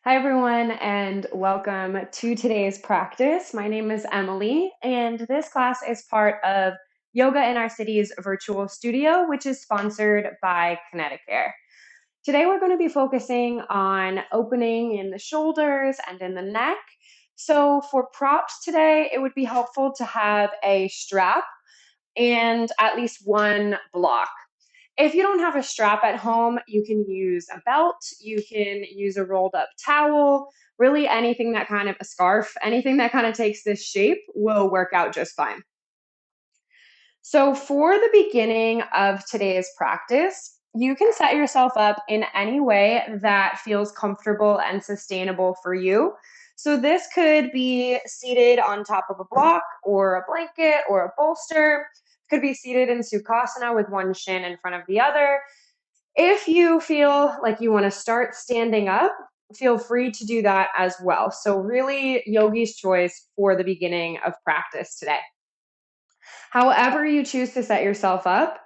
Hi, everyone, and welcome to today's practice. My name is Emily, and this class is part of Yoga in Our City's virtual studio, which is sponsored by Connecticut. Today, we're going to be focusing on opening in the shoulders and in the neck. So, for props today, it would be helpful to have a strap and at least one block. If you don't have a strap at home, you can use a belt, you can use a rolled up towel, really anything that kind of a scarf, anything that kind of takes this shape will work out just fine. So, for the beginning of today's practice, you can set yourself up in any way that feels comfortable and sustainable for you. So, this could be seated on top of a block or a blanket or a bolster. Could be seated in Sukhasana with one shin in front of the other. If you feel like you want to start standing up, feel free to do that as well. So, really, yogi's choice for the beginning of practice today. However, you choose to set yourself up,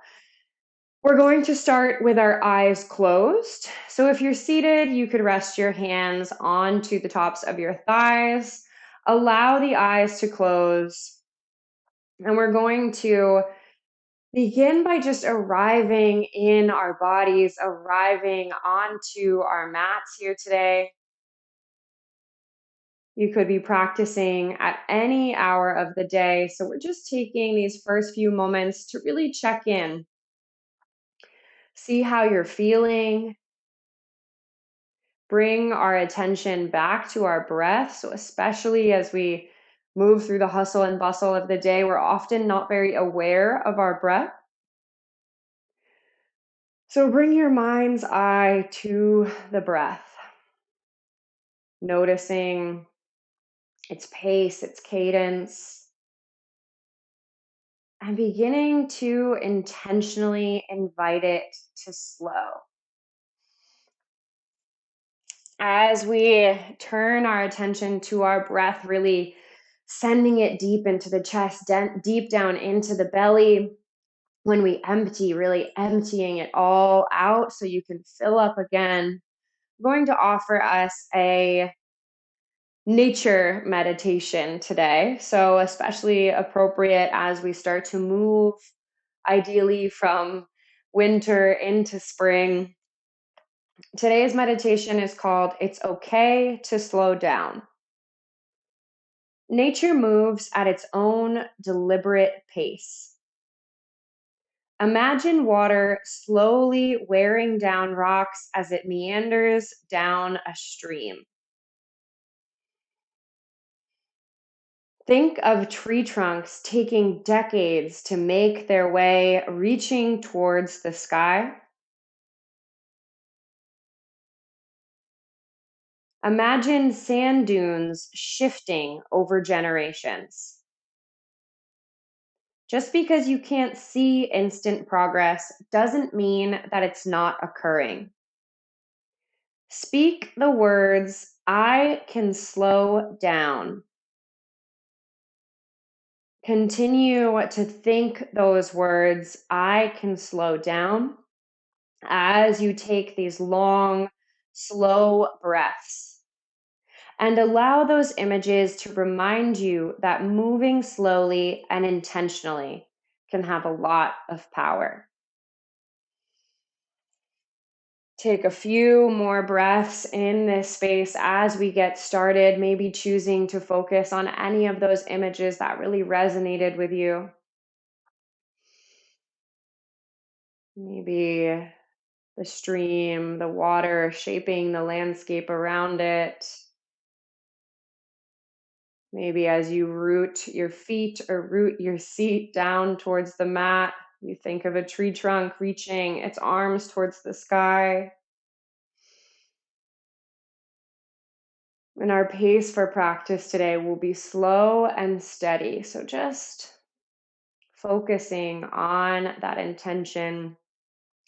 we're going to start with our eyes closed. So, if you're seated, you could rest your hands onto the tops of your thighs. Allow the eyes to close. And we're going to begin by just arriving in our bodies, arriving onto our mats here today. You could be practicing at any hour of the day. So we're just taking these first few moments to really check in, see how you're feeling, bring our attention back to our breath. So, especially as we move through the hustle and bustle of the day, we're often not very aware of our breath. So bring your mind's eye to the breath, noticing its pace, its cadence, and beginning to intentionally invite it to slow. As we turn our attention to our breath, really sending it deep into the chest, deep down into the belly. When we empty, really emptying it all out so you can fill up again. I'm going to offer us a nature meditation today. So, especially appropriate as we start to move, ideally from winter into spring. Today's meditation is called It's Okay to Slow Down. Nature moves at its own deliberate pace. Imagine water slowly wearing down rocks as it meanders down a stream. Think of tree trunks taking decades to make their way, reaching towards the sky. Imagine sand dunes shifting over generations. Just because you can't see instant progress doesn't mean that it's not occurring. Speak the words, I can slow down. Continue to think those words, I can slow down, as you take these long, slow breaths. And allow those images to remind you that moving slowly and intentionally can have a lot of power. Take a few more breaths in this space as we get started, maybe choosing to focus on any of those images that really resonated with you. Maybe the stream, the water shaping the landscape around it. Maybe as you root your feet or root your seat down towards the mat, you think of a tree trunk reaching its arms towards the sky. And our pace for practice today will be slow and steady. So just focusing on that intention,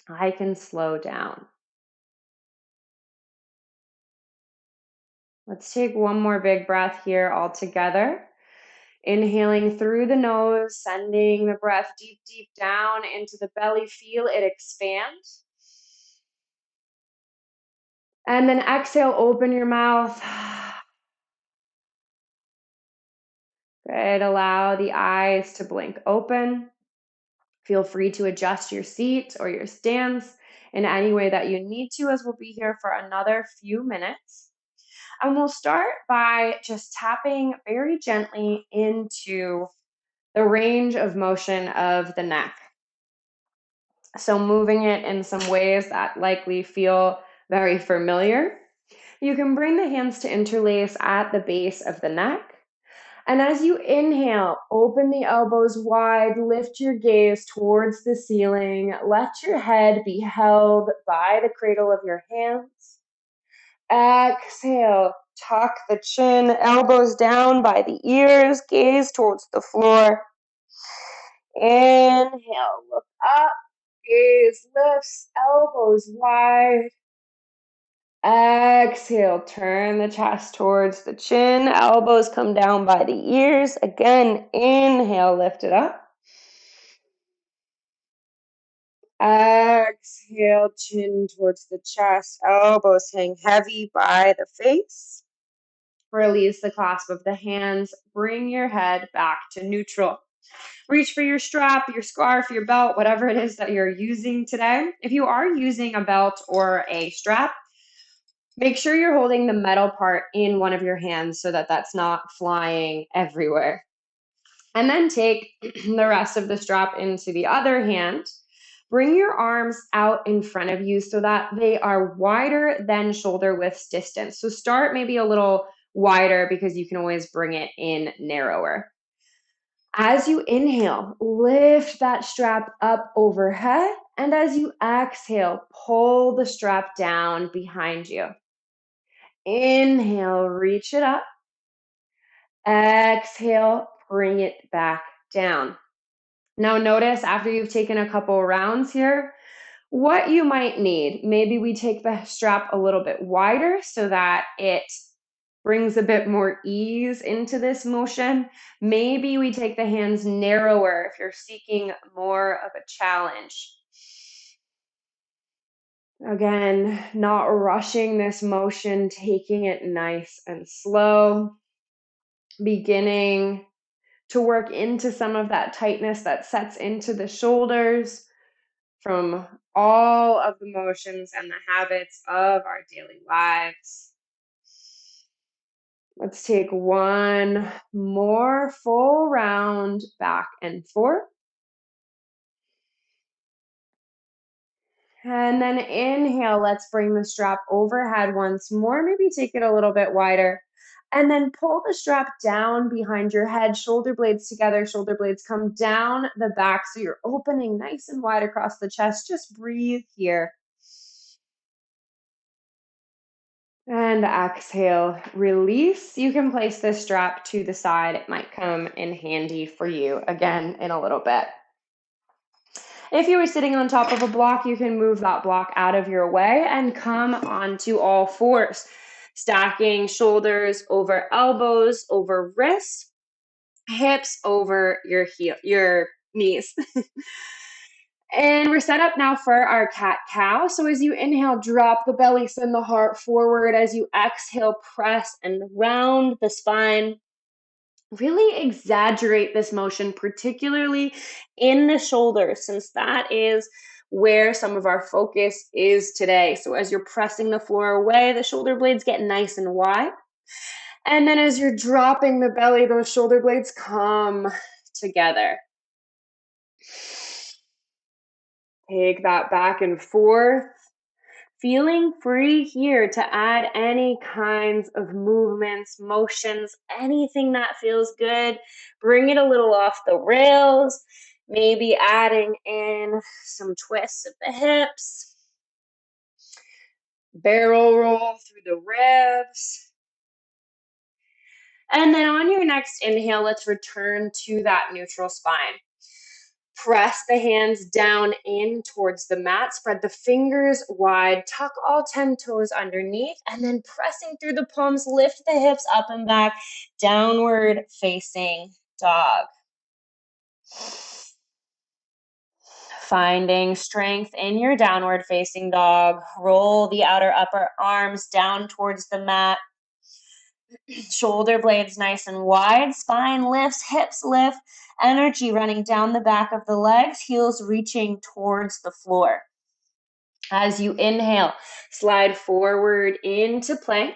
I can slow down. Let's take one more big breath here all together. Inhaling through the nose, sending the breath deep, deep down into the belly. Feel it expand. And then exhale, open your mouth. Good. Allow the eyes to blink open. Feel free to adjust your seat or your stance in any way that you need to, as we'll be here for another few minutes. And we'll start by just tapping very gently into the range of motion of the neck. So moving it in some ways that likely feel very familiar. You can bring the hands to interlace at the base of the neck. And as you inhale, open the elbows wide, lift your gaze towards the ceiling. Let your head be held by the cradle of your hands. Exhale, tuck the chin, elbows down by the ears, gaze towards the floor. Inhale, look up, gaze lifts, elbows wide. Exhale, turn the chest towards the chin, elbows come down by the ears. Again, inhale, lift it up. Exhale, chin towards the chest, elbows hang heavy by the face. Release the clasp of the hands, bring your head back to neutral. Reach for your strap, your scarf, your belt, whatever it is that you're using today. If you are using a belt or a strap, make sure you're holding the metal part in one of your hands so that that's not flying everywhere. And then take the rest of the strap into the other hand. Bring your arms out in front of you so that they are wider than shoulder width distance. So start maybe a little wider because you can always bring it in narrower. As you inhale, lift that strap up overhead. And as you exhale, pull the strap down behind you. Inhale, reach it up. Exhale, bring it back down. Now notice after you've taken a couple rounds here, what you might need. Maybe we take the strap a little bit wider so that it brings a bit more ease into this motion. Maybe we take the hands narrower if you're seeking more of a challenge. Again, not rushing this motion, taking it nice and slow, beginning to work into some of that tightness that sets into the shoulders from all of the motions and the habits of our daily lives. Let's take one more full round back and forth. And then inhale, let's bring the strap overhead once more. Maybe take it a little bit wider. And then pull the strap down behind your head, shoulder blades together, shoulder blades come down the back. So you're opening nice and wide across the chest. Just breathe here. And exhale, release. You can place this strap to the side. It might come in handy for you again in a little bit. If you were sitting on top of a block, you can move that block out of your way and come onto all fours, stacking shoulders over elbows, over wrists, hips over your knees. And we're set up now for our cat-cow. So as you inhale, drop the belly, send the heart forward. As you exhale, press and round the spine. Really exaggerate this motion, particularly in the shoulders, since that is where some of our focus is today. So as you're pressing the floor away, the shoulder blades get nice and wide. And then as you're dropping the belly, those shoulder blades come together. Take that back and forth. Feeling free here to add any kinds of movements, motions, anything that feels good. Bring it a little off the rails. Maybe adding in some twists of the hips. Barrel roll through the ribs. And then on your next inhale, let's return to that neutral spine. Press the hands down in towards the mat. Spread the fingers wide. Tuck all 10 toes underneath. And then pressing through the palms, lift the hips up and back. Downward facing dog. finding strength in your downward facing dog. Roll the outer upper arms down towards the mat. Shoulder blades nice and wide. Spine lifts, hips lift. Energy running down the back of the legs, heels reaching towards the floor. As you inhale, slide forward into plank.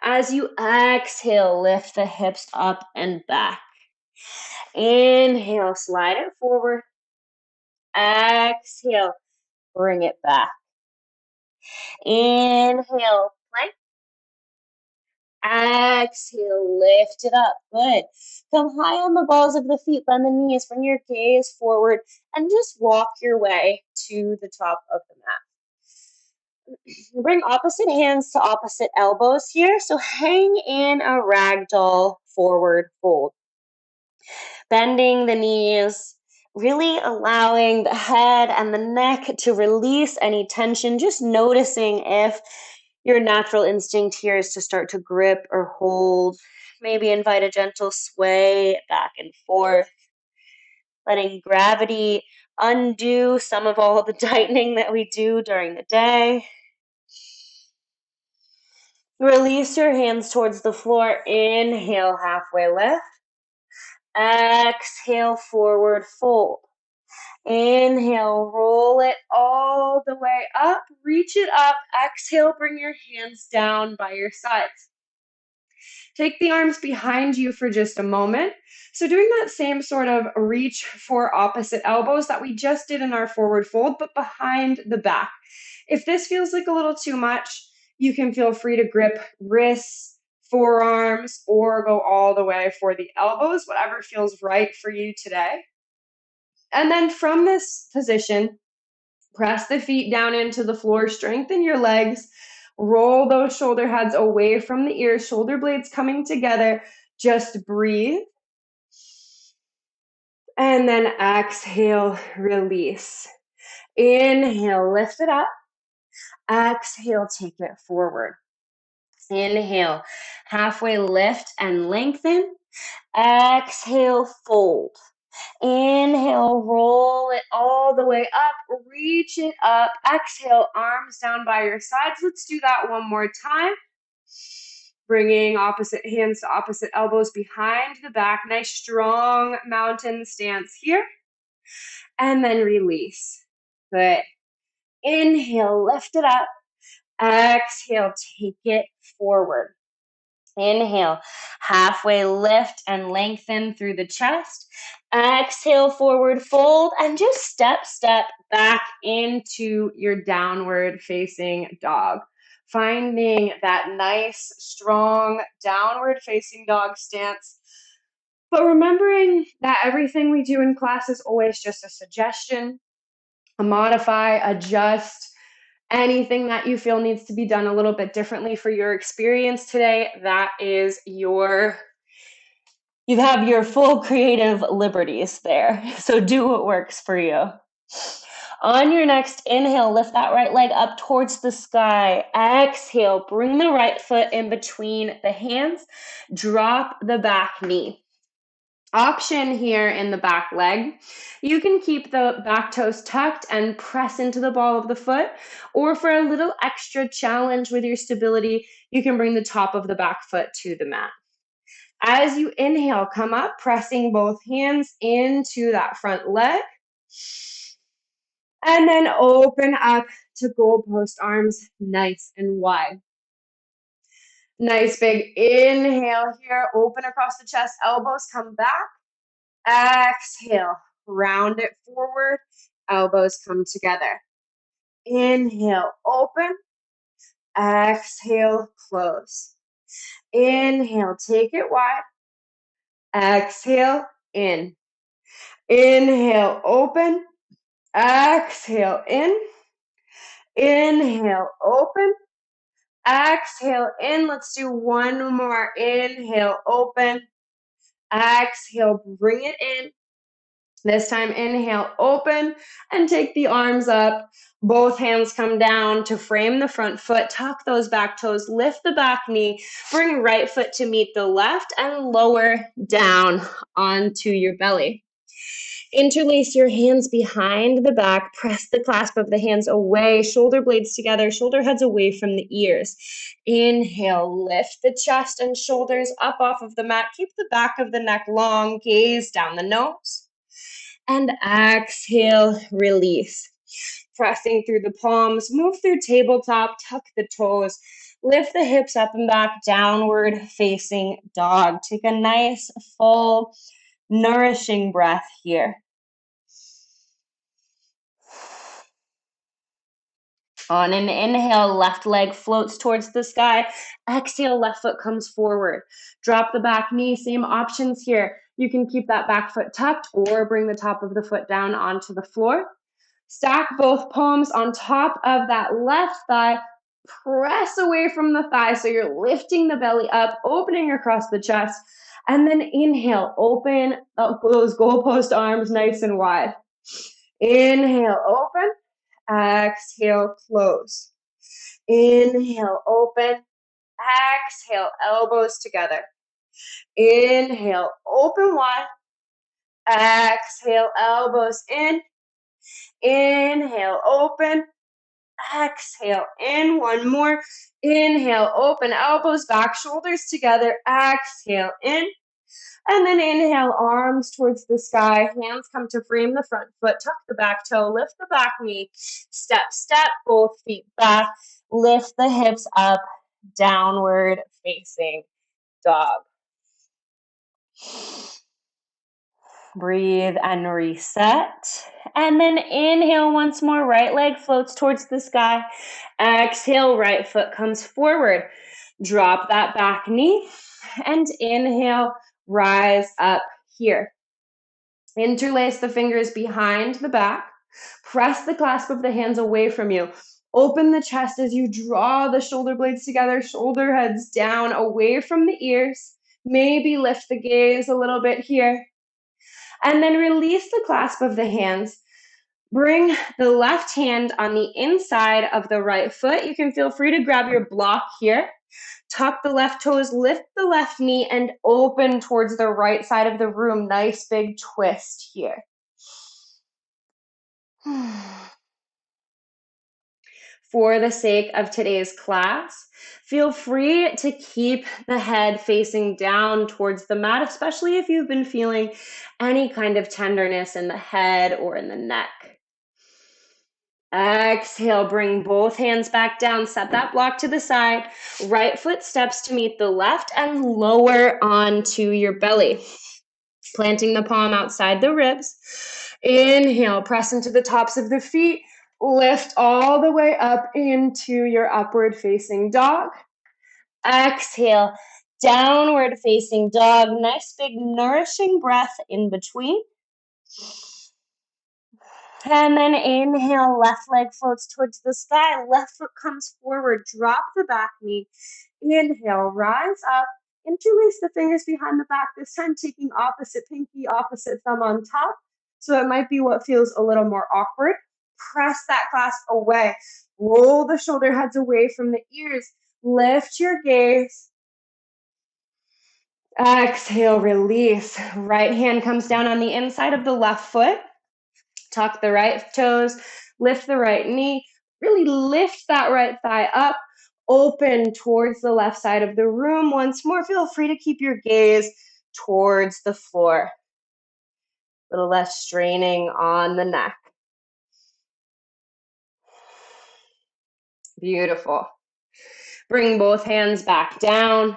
As you exhale, lift the hips up and back. Inhale, slide it forward. Exhale, bring it back. Inhale, plank. Exhale, lift it up. Good. Come high on the balls of the feet, bend the knees, bring your gaze forward, and just walk your way to the top of the mat. Bring opposite hands to opposite elbows here. So hang in a ragdoll forward fold. Bending the knees, really allowing the head and the neck to release any tension, just noticing if your natural instinct here is to start to grip or hold. Maybe invite a gentle sway back and forth, letting gravity undo some of all the tightening that we do during the day. Release your hands towards the floor. Inhale, halfway lift. Exhale, forward fold. Inhale, roll it all the way up. Reach it up. Exhale, bring your hands down by your sides. Take the arms behind you for just a moment. So doing that same sort of reach for opposite elbows that we just did in our forward fold, but behind the back. If this feels like a little too much, you can feel free to grip wrists, forearms, or go all the way for the elbows, whatever feels right for you today. And then from this position, press the feet down into the floor, strengthen your legs, roll those shoulder heads away from the ears, shoulder blades coming together. Just breathe. And then exhale, release. Inhale, lift it up. Exhale, take it forward. Inhale, halfway lift and lengthen. Exhale, fold. Inhale, roll it all the way up, reach it up. Exhale, arms down by your sides. Let's do that one more time. Bringing opposite hands to opposite elbows behind the back. Nice strong mountain stance here. And then release. Good. Inhale, lift it up. Exhale, take it forward. Inhale, halfway lift and lengthen through the chest. Exhale, forward fold, and just step back into your downward facing dog. Finding that nice, strong, downward facing dog stance. But remembering that everything we do in class is always just a suggestion, a modify, adjust, anything that you feel needs to be done a little bit differently for your experience today, that is you have your full creative liberties there. So do what works for you. On your next inhale, lift that right leg up towards the sky. Exhale, bring the right foot in between the hands. Drop the back knee. Option here in the back leg. You can keep the back toes tucked and press into the ball of the foot, or for a little extra challenge with your stability, you can bring the top of the back foot to the mat. As you inhale, come up, pressing both hands into that front leg, and then open up to goalpost arms, nice and wide. Nice big inhale here, open across the chest, elbows come back. Exhale, round it forward, elbows come together. Inhale, open. Exhale, close. Inhale, take it wide. Exhale, in. Inhale, open. Exhale, in. Inhale, open. Exhale, in. Let's do one more. Inhale, open. Exhale, bring it in. This time, inhale, open, and take the arms up. Both hands come down to frame the front foot. Tuck those back toes, lift the back knee, bring right foot to meet the left, and lower down onto your belly. Interlace your hands behind the back. Press the clasp of the hands away, shoulder blades together, shoulder heads away from the ears. Inhale, lift the chest and shoulders up off of the mat. Keep the back of the neck long, gaze down the nose. And exhale, release. Pressing through the palms, move through tabletop, tuck the toes, lift the hips up and back, downward facing dog. Take a nice, full, nourishing breath here. On an inhale, left leg floats towards the sky. Exhale, left foot comes forward. Drop the back knee, same options here. You can keep that back foot tucked or bring the top of the foot down onto the floor. Stack both palms on top of that left thigh. Press away from the thigh so you're lifting the belly up, opening across the chest. And then inhale, open up those goalpost arms nice and wide. Inhale, open. Exhale, close. Inhale, open. Exhale, elbows together. Inhale, open wide. Exhale, elbows in. Inhale, open. Exhale, in. One more. Inhale, open, elbows back, shoulders together. Exhale, in. And then inhale, arms towards the sky. Hands come to frame the front foot. Tuck the back toe. Lift the back knee. Step, step, both feet back. Lift the hips up. Downward facing dog. Breathe and reset. And then inhale once more. Right leg floats towards the sky. Exhale, right foot comes forward. Drop that back knee. And inhale, rise up here. Interlace the fingers behind the back. Press the clasp of the hands away from you. Open the chest as you draw the shoulder blades together, shoulder heads down, away from the ears. Maybe lift the gaze a little bit here. And then release the clasp of the hands. Bring the left hand on the inside of the right foot. You can feel free to grab your block here. Tuck the left toes, lift the left knee, and open towards the right side of the room. Nice big twist here. For the sake of today's class, feel free to keep the head facing down towards the mat, especially if you've been feeling any kind of tenderness in the head or in the neck. Exhale, bring both hands back down. Set that block to the side. Right foot steps to meet the left and lower onto your belly. Planting the palm outside the ribs. Inhale, press into the tops of the feet. Lift all the way up into your upward facing dog. Exhale, downward facing dog. Nice big nourishing breath in between. And then inhale, left leg floats towards the sky. Left foot comes forward. Drop the back knee. Inhale, rise up. Interlace the fingers behind the back. This time taking opposite pinky, opposite thumb on top. So it might be what feels a little more awkward. Press that clasp away. Roll the shoulder heads away from the ears. Lift your gaze. Exhale, release. Right hand comes down on the inside of the left foot. Tuck the right toes, lift the right knee, really lift that right thigh up, open towards the left side of the room. Once more, feel free to keep your gaze towards the floor. A little less straining on the neck. Beautiful. Bring both hands back down.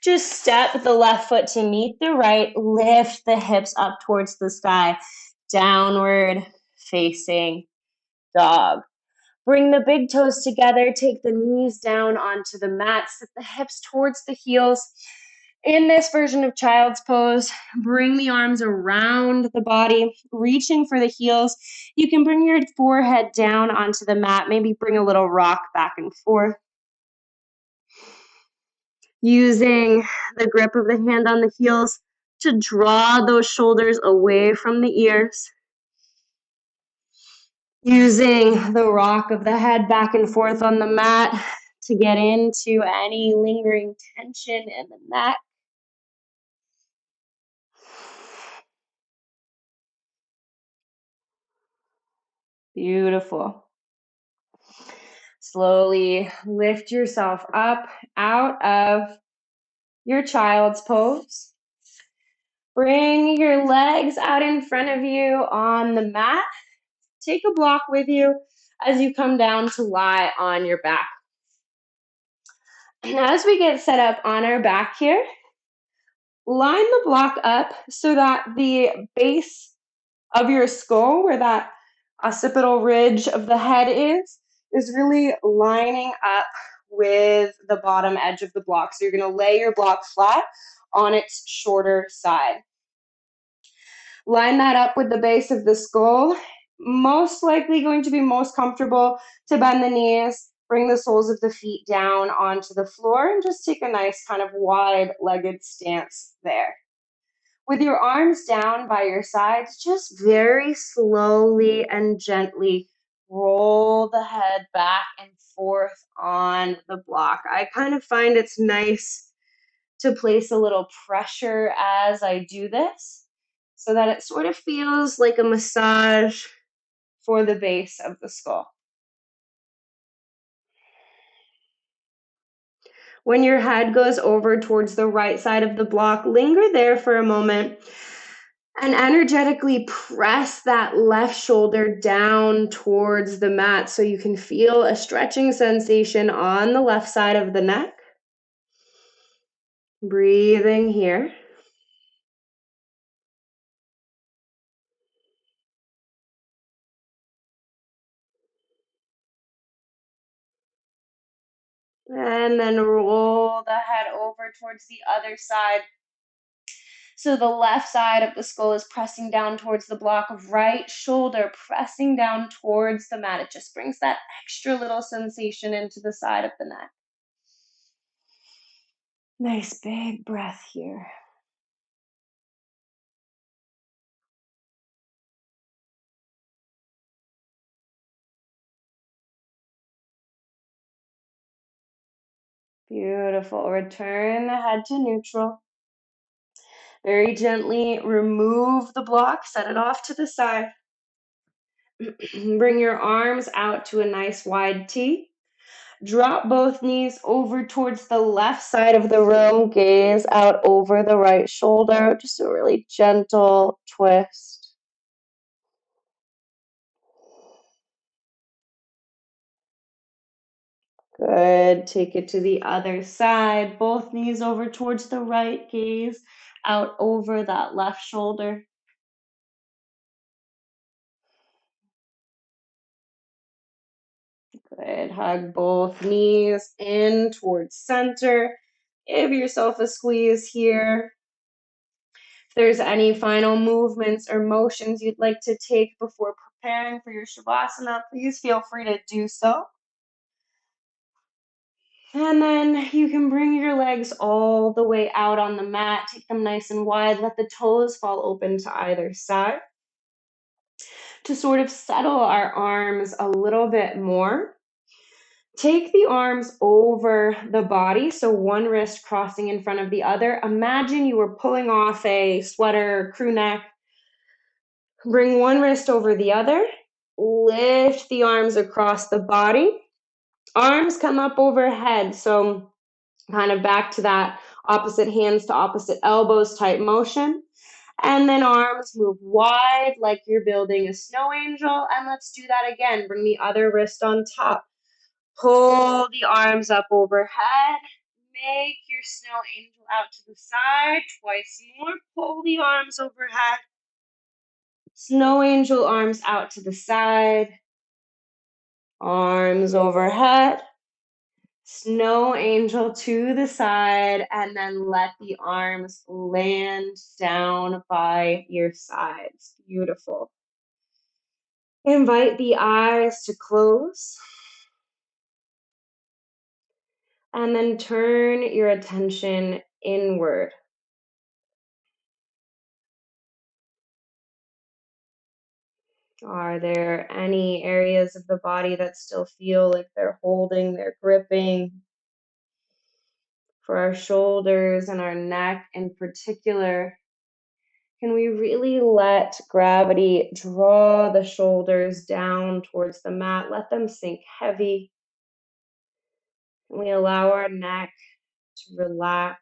Just step the left foot to meet the right. Lift the hips up towards the sky. Downward facing dog. Bring the big toes together. Take the knees down onto the mat. Sit the hips towards the heels. In this version of child's pose, bring the arms around the body, reaching for the heels. You can bring your forehead down onto the mat. Maybe bring a little rock back and forth. Using the grip of the hand on the heels to draw those shoulders away from the ears. Using the rock of the head back and forth on the mat to get into any lingering tension in the neck. Beautiful. Slowly lift yourself up out of your child's pose. Bring your legs out in front of you on the mat. Take a block with you as you come down to lie on your back. And as we get set up on our back here, line the block up so that the base of your skull, where that occipital ridge of the head is really lining up with the bottom edge of the block. So you're going to lay your block flat on its shorter side. Line that up with the base of the skull. Most likely going to be most comfortable to bend the knees, bring the soles of the feet down onto the floor, and just take a nice kind of wide-legged stance there. With your arms down by your sides, just very slowly and gently roll the head back and forth on the block. I kind of find it's nice to place a little pressure as I do this so that it sort of feels like a massage for the base of the skull. When your head goes over towards the right side of the block, linger there for a moment and energetically press that left shoulder down towards the mat so you can feel a stretching sensation on the left side of the neck. Breathing here. And then roll the head over towards the other side. So the left side of the skull is pressing down towards the block, right shoulder pressing down towards the mat. It just brings that extra little sensation into the side of the neck. Nice big breath here. Beautiful. Return the head to neutral. Very gently remove the block, set it off to the side. Bring your arms out to a nice wide T. Drop both knees over towards the left side of the room. Gaze out over the right shoulder. Just a really gentle twist. Good. Take it to the other side. Both knees over towards the right. Gaze out over that left shoulder. Good. Hug both knees in towards center. Give yourself a squeeze here. If there's any final movements or motions you'd like to take before preparing for your Shavasana, please feel free to do so. And then you can bring your legs all the way out on the mat. Take them nice and wide. Let the toes fall open to either side. To sort of settle our arms a little bit more, take the arms over the body, so one wrist crossing in front of the other. Imagine you were pulling off a sweater, crew neck. Bring one wrist over the other. Lift the arms across the body. Arms come up overhead, so kind of back to that opposite hands to opposite elbows type motion. And then arms move wide like you're building a snow angel. And let's do that again. Bring the other wrist on top. Pull the arms up overhead. Make your snow angel out to the side. Twice more. Pull the arms overhead. Snow angel arms out to the side. Arms overhead. Snow angel to the side, and then let the arms land down by your sides. Beautiful. Invite the eyes to close. And then turn your attention inward. Are there any areas of the body that still feel like they're holding, they're gripping? For our shoulders and our neck in particular, Can we really let gravity draw the shoulders down towards the mat? Let them sink heavy. Can we allow our neck to relax?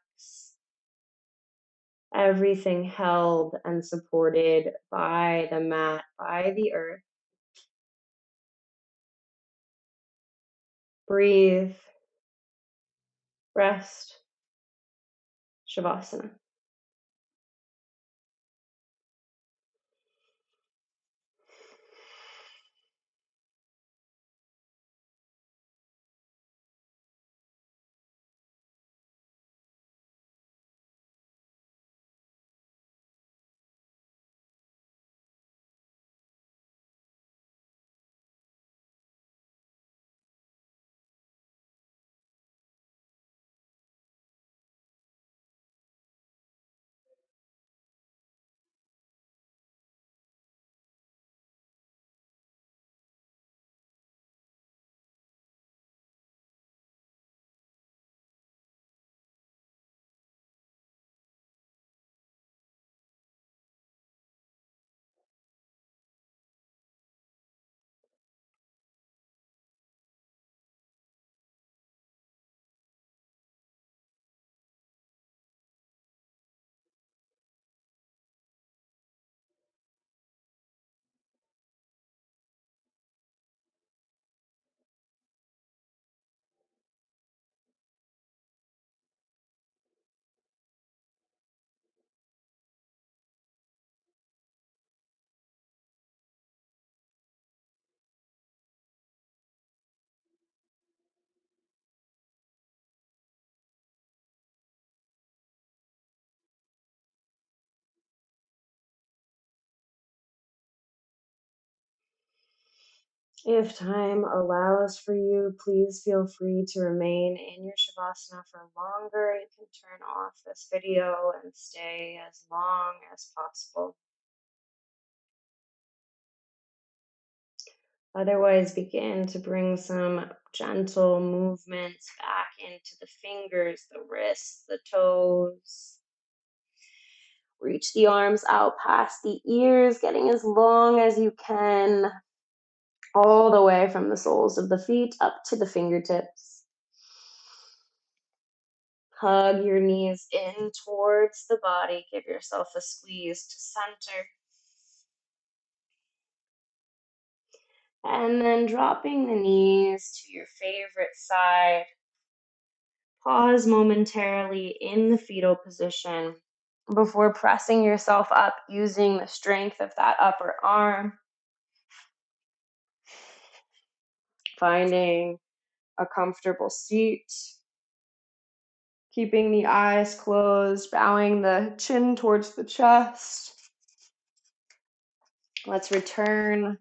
Everything held and supported by the mat, by the earth. Breathe, rest, Shavasana. If time allows for you, please feel free to remain in your Shavasana for longer. You can turn off this video and stay as long as possible. Otherwise, begin to bring some gentle movements back into the fingers, the wrists, the toes. Reach the arms out past the ears, getting as long as you can, all the way from the soles of the feet up to the fingertips. Hug your knees in towards the body. Give yourself a squeeze to center. And then dropping the knees to your favorite side. Pause momentarily in the fetal position before pressing yourself up using the strength of that upper arm. Finding a comfortable seat. Keeping the eyes closed, bowing the chin towards the chest. Let's return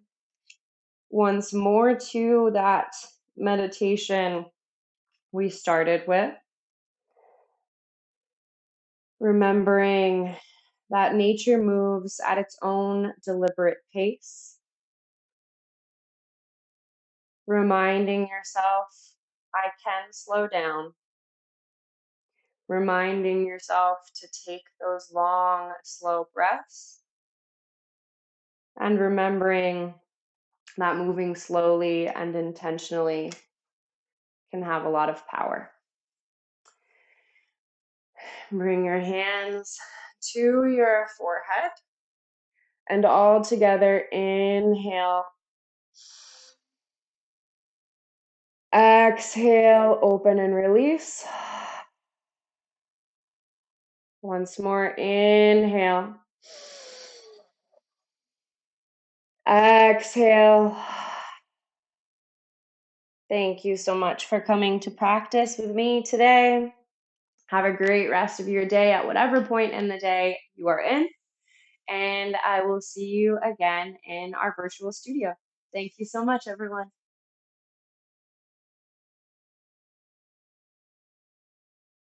once more to that meditation we started with. Remembering that nature moves at its own deliberate pace. Reminding yourself, I can slow down. Reminding yourself to take those long, slow breaths. And remembering that moving slowly and intentionally can have a lot of power. Bring your hands to your forehead and all together inhale. Exhale, open and release. Once more, inhale. Exhale. Thank you so much for coming to practice with me today. Have a great rest of your day at whatever point in the day you are in. And I will see you again in our virtual studio. Thank you so much, everyone.